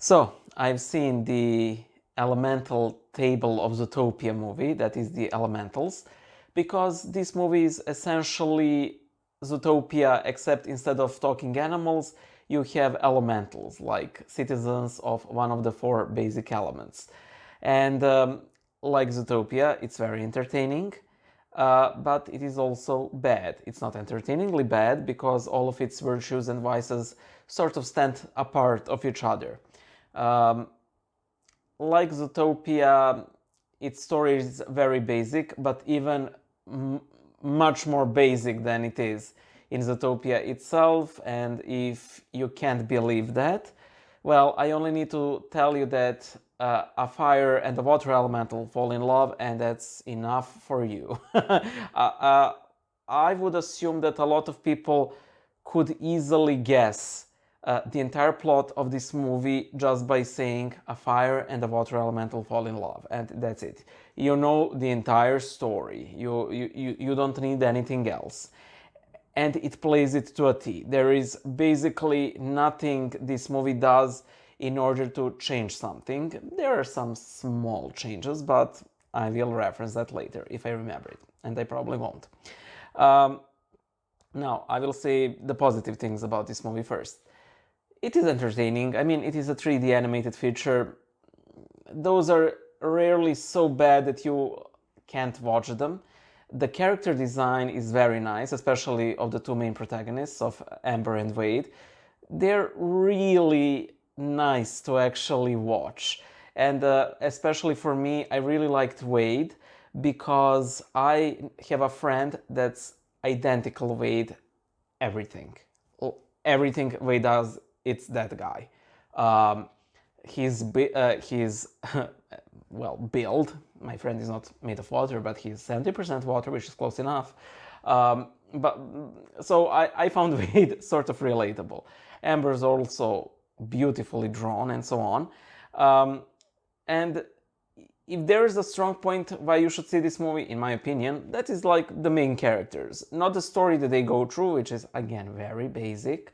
So, I've seen the elemental table of Zootopia movie, that is the elementals, because this movie is essentially Zootopia, except instead of talking animals, you have elementals, like citizens of one of the four basic elements. And like Zootopia, it's very entertaining, but it is also bad. It's not entertainingly bad because all of its virtues and vices sort of stand apart of each other. Um, like Zootopia, its story is very basic, but even much more basic than it is in Zootopia itself. And if you can't believe that, well, I only need to tell you that a fire and a water elemental fall in love, and that's enough for you. I would assume that a lot of people could easily guess the entire plot of this movie just by saying a fire and a water elemental fall in love, and that's it. You know the entire story. You don't need anything else. And it plays it to a T. There is basically nothing this movie does in order to change something. There are some small changes, but I will reference that later if I remember it, and I probably won't. Now, I will say the positive things about this movie first. It is entertaining. I mean, it is a 3D animated feature. Those are rarely so bad that you can't watch them. The character design is very nice, especially of the two main protagonists, of Amber and Wade. They're really nice to actually watch. And especially for me, I really liked Wade because I have a friend that's identical Wade everything. Everything Wade does, it's that guy. He's well, build. My friend is not made of water, but he's 70% water, which is close enough. But so I found Wade sort of relatable. Amber's also beautifully drawn and so on. And if there is a strong point why you should see this movie, in my opinion, that is like the main characters. Not the story that they go through, which is, again, very basic,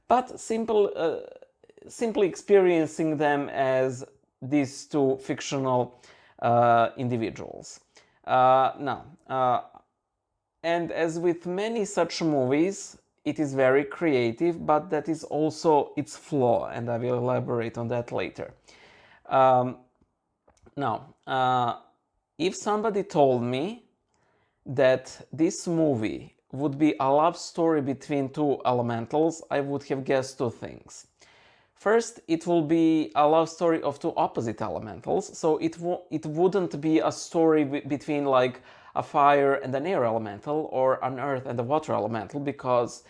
but simply experiencing them as these two fictional individuals. And as with many such movies, it is very creative, but that is also its flaw, and I will elaborate on that later. If somebody told me that this movie would be a love story between two elementals, I would have guessed two things. First, it will be a love story of two opposite elementals, so it wouldn't be a story between like a fire and an air elemental or an earth and a water elemental, because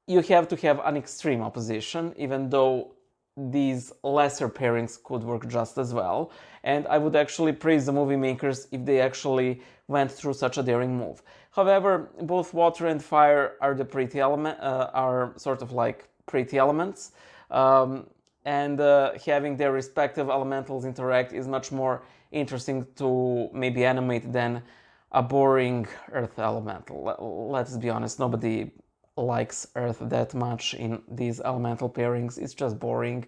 you have to have an extreme opposition, even though these lesser pairings could work just as well. And I would actually praise the movie makers if they actually went through such a daring move. However, both water and fire are the pretty element, are sort of like pretty elements, and having their respective elementals interact is much more interesting to maybe animate than a boring earth elemental. Let's be honest, nobody likes earth that much in these elemental pairings. It's just boring,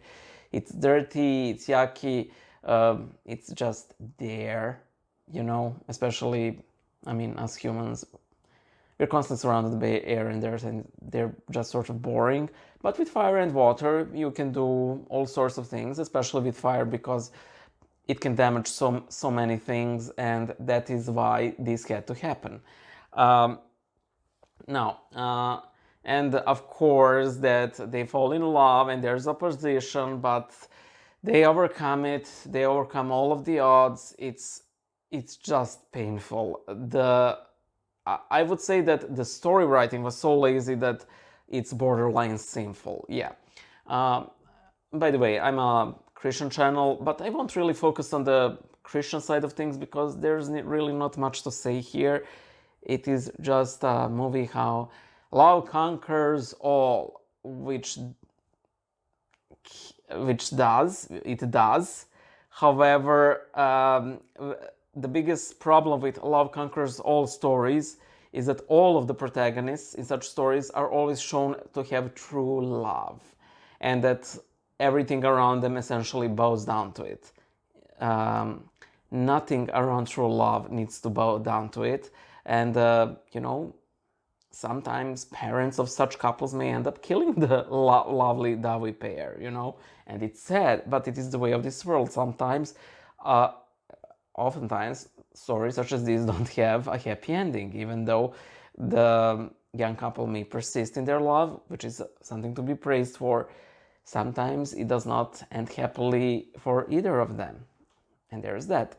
it's dirty, it's yucky, it's just there, especially, I mean, as humans, we're constantly surrounded by air and earth, and they're just sort of boring. But with fire and water, you can do all sorts of things, especially with fire, because it can damage so many things, and that is why this had to happen. And of course that they fall in love and there's opposition, but they overcome it. They overcome all of the odds. It's just painful. I would say that the story writing was so lazy that it's borderline sinful. Yeah. By the way, I'm a Christian channel, but I won't really focus on the Christian side of things because there's really not much to say here. It is just a movie how love conquers all, which does. However, the biggest problem with love conquers all stories is that all of the protagonists in such stories are always shown to have true love. and that everything around them essentially bows down to it. Nothing around true love needs to bow down to it. And, you know, sometimes parents of such couples may end up killing the lovely dovey pair, you know, and it's sad, but it is the way of this world. Sometimes, oftentimes, stories such as these don't have a happy ending, even though the young couple may persist in their love, which is something to be praised for. Sometimes it does not end happily for either of them, and there's that.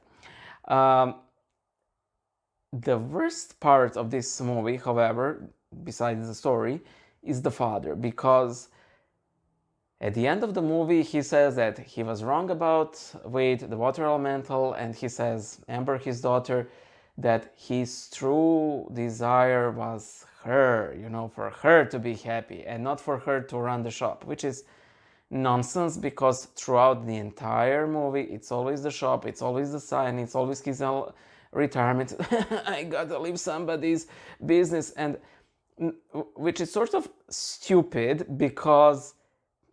The worst part of this movie, however, besides the story, is the father, because at the end of the movie he says that he was wrong about Wade, the water elemental, and he says, Amber, his daughter, that his true desire was her, you know, for her to be happy and not for her to run the shop, which is nonsense, because throughout the entire movie it's always the shop, it's always the sign, it's always his retirement. I gotta leave somebody's business, and which is sort of stupid, because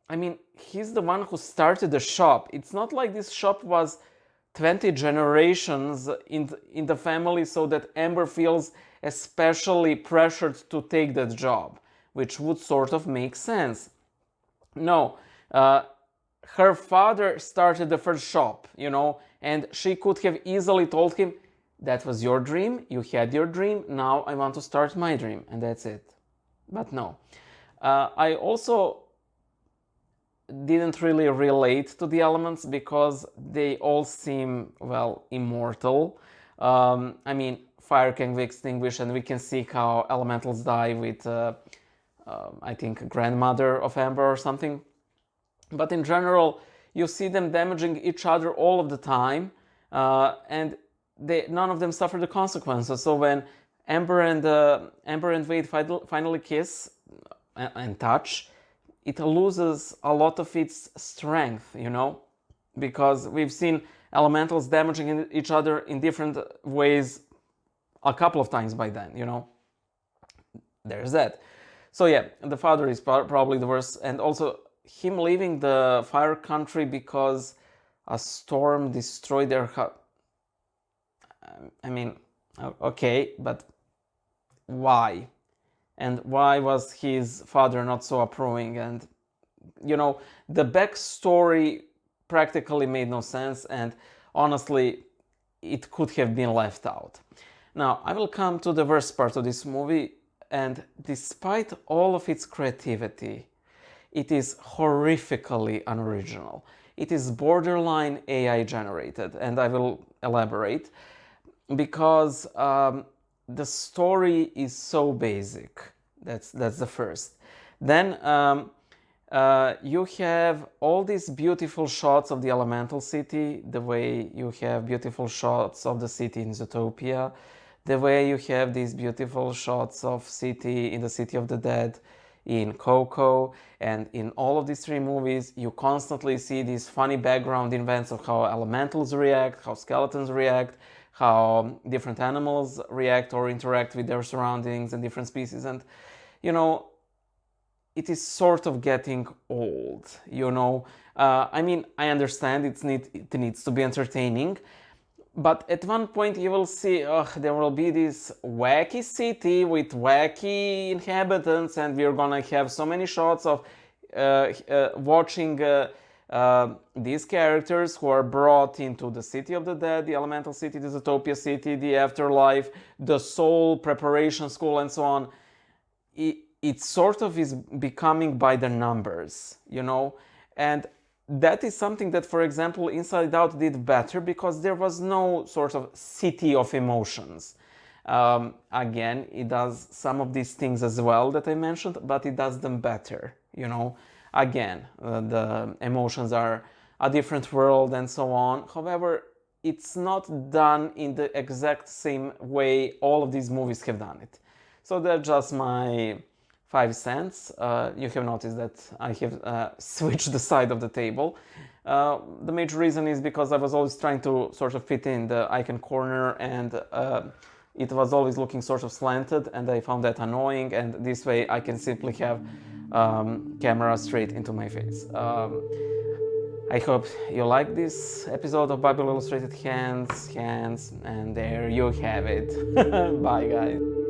I mean, he's the one who started the shop. It's not like this shop was 20 generations in the family, so that Amber feels especially pressured to take that job, which would sort of make sense. No, her father started the first shop, you know, and she could have easily told him, that was your dream, you had your dream, now I want to start my dream, and that's it. But no. I also didn't really relate to the elements, because they all seem, well, immortal. I mean, fire can be extinguished, and we can see how elementals die with, I think, grandmother of Amber or something. But in general, you see them damaging each other all of the time, and none of them suffer the consequences. So when Amber and Wade finally kiss and touch, it loses a lot of its strength, you know, because we've seen elementals damaging each other in different ways a couple of times by then, you know. There's that. So yeah, the father is probably the worst, and also him leaving the fire country because a storm destroyed their house. I mean, okay, but why? And why was his father not so approving? And, you know, the backstory practically made no sense, and honestly, it could have been left out. Now, I will come to the worst part of this movie, and despite all of its creativity, it is horrifically unoriginal. It is borderline AI generated, and I will elaborate. Because the story is so basic. That's the first. Then you have all these beautiful shots of the elemental city, the way you have beautiful shots of the city in Zootopia, the way you have these beautiful shots of city in the City of the Dead in Coco, and in all of these three movies you constantly see these funny background events of how elementals react, how skeletons react, how different animals react or interact with their surroundings and different species. And, you know, it is sort of getting old, you know. I mean, I understand it needs to be entertaining, but at one point you will see, there will be this wacky city with wacky inhabitants, and we're gonna have so many shots of watching these characters who are brought into the City of the Dead, the Elemental City, the Zootopia City, the Afterlife, the Soul Preparation School, and so on. It sort of is becoming by the numbers, you know, and that is something that, for example, Inside Out did better, because there was no sort of city of emotions. Again, it does some of these things as well that I mentioned, but it does them better, you know. Again, the emotions are a different world and so on. However, it's not done in the exact same way all of these movies have done it. So that's just my 5 cents. You have noticed that I have switched the side of the table. The major reason is because I was always trying to sort of fit in the icon corner, and it was always looking sort of slanted, and I found that annoying, and this way I can simply have camera straight into my face. I hope you like this episode of Bible Illustrated Hands, and there you have it. Bye, guys.